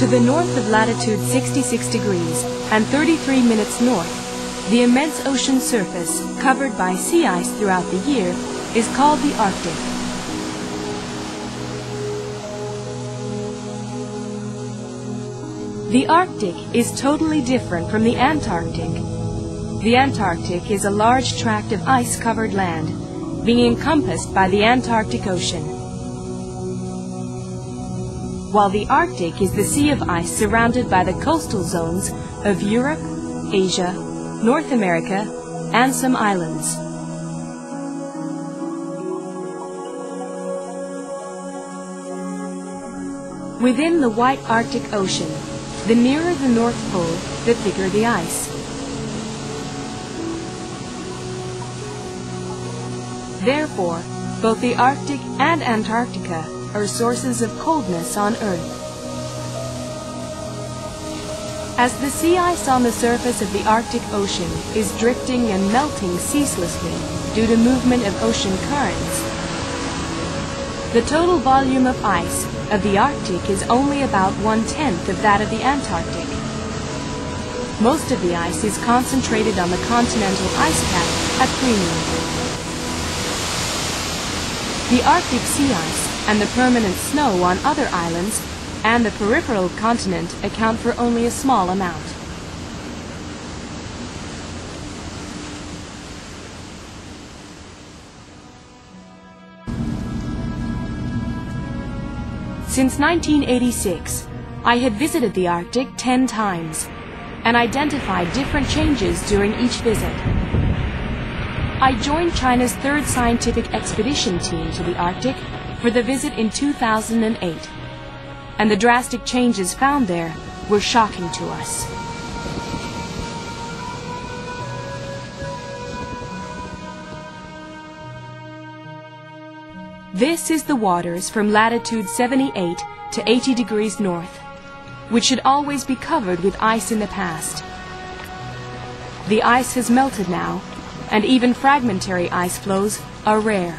the north of latitude 66 degrees and 33 minutes north, the immense ocean surface covered by sea ice throughout the year is called the Arctic. The Arctic is totally different from the Antarctic. The Antarctic is a large tract of ice-covered land, being encompassed by the Antarctic Ocean, while the Arctic is the sea of ice surrounded by the coastal zones of Europe, Asia, North America, and some islands. Within the White Arctic Ocean, the nearer the North Pole, the thicker the ice. Therefore, both the Arctic and Antarctica are sources of coldness on Earth. As the sea ice on the surface of the Arctic Ocean is drifting and melting ceaselessly due to movement of ocean currents, the total volume of ice of the Arctic is only about 1/10 of that of the Antarctic. Most of the ice is concentrated on the continental ice cap at Greenland. The Arctic sea ice and the permanent snow on other islands and the peripheral continent account for only a small amount. Since 1986, I had visited the Arctic 10 times and identified different changes during each visit. I joined China's third scientific expedition team to the Arctic for the visit in 2008, and the drastic changes found there were shocking to us. This is the waters from latitude 78 to 80 degrees north, which should always be covered with ice in the past. The ice has melted now, and even fragmentary ice flows are rare.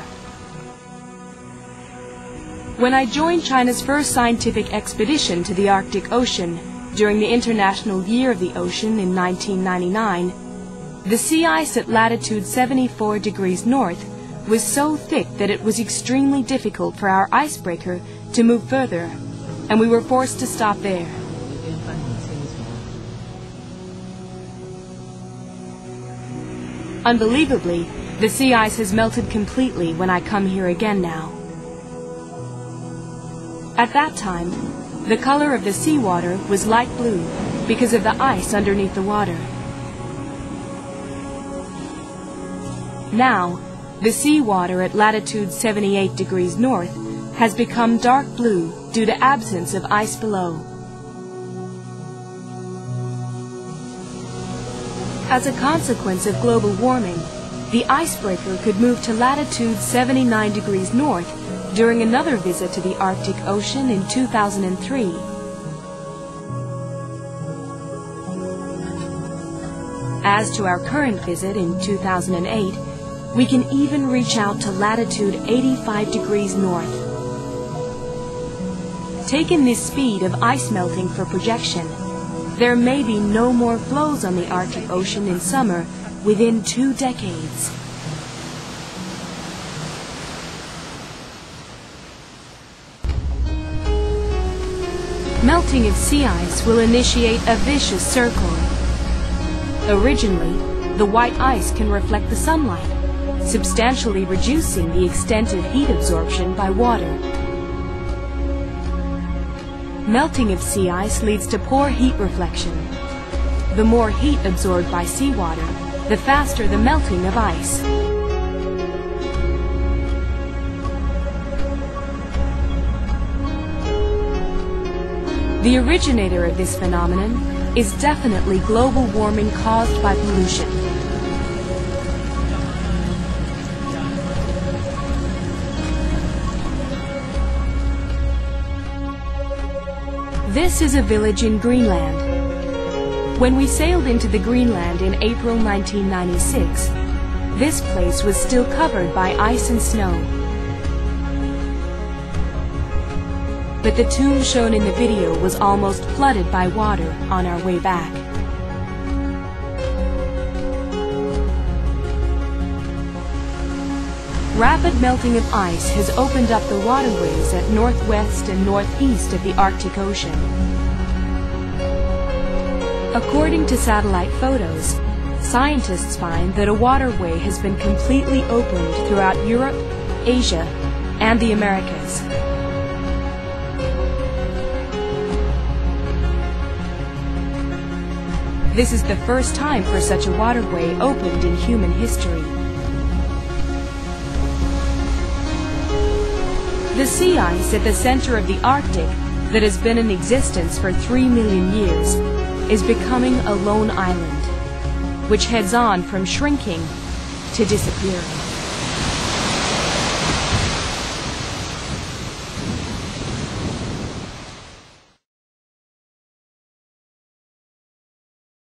When I joined China's first scientific expedition to the Arctic Ocean during the International Year of the Ocean in 1999, the sea ice at latitude 74 degrees north was so thick that it was extremely difficult for our icebreaker to move further, and we were forced to stop there. Unbelievably, the sea ice has melted completely when I come here again now. At that time, the color of the seawater was light blue because of the ice underneath the water. Now, the seawater at latitude 78 degrees north has become dark blue due to absence of ice below. As a consequence of global warming, the icebreaker could move to latitude 79 degrees north during another visit to the Arctic Ocean in 2003. As to our current visit in 2008, we can even reach out to latitude 85 degrees north. Taking this speed of ice melting for projection, there may be no more flows on the Arctic Ocean in summer within 2 decades. Melting of sea ice will initiate a vicious circle. Originally, the white ice can reflect the sunlight, substantially reducing the extent of heat absorption by water. Melting of sea ice leads to poor heat reflection. The more heat absorbed by seawater, the faster the melting of ice. The originator of this phenomenon is definitely global warming caused by pollution. This is a village in Greenland. When we sailed into the Greenland in April 1996, this place was still covered by ice and snow. but the tomb shown in the video was almost flooded by water on our way back. Rapid melting of ice has opened up the waterways at northwest and northeast of the Arctic Ocean. According to satellite photos, scientists find that a waterway has been completely opened throughout Europe, Asia, and the Americas. This is the first time for such a waterway opened in human history. The sea ice at the center of the Arctic, that has been in existence for 3 million years, is becoming a lone island, which heads on from shrinking to disappearing.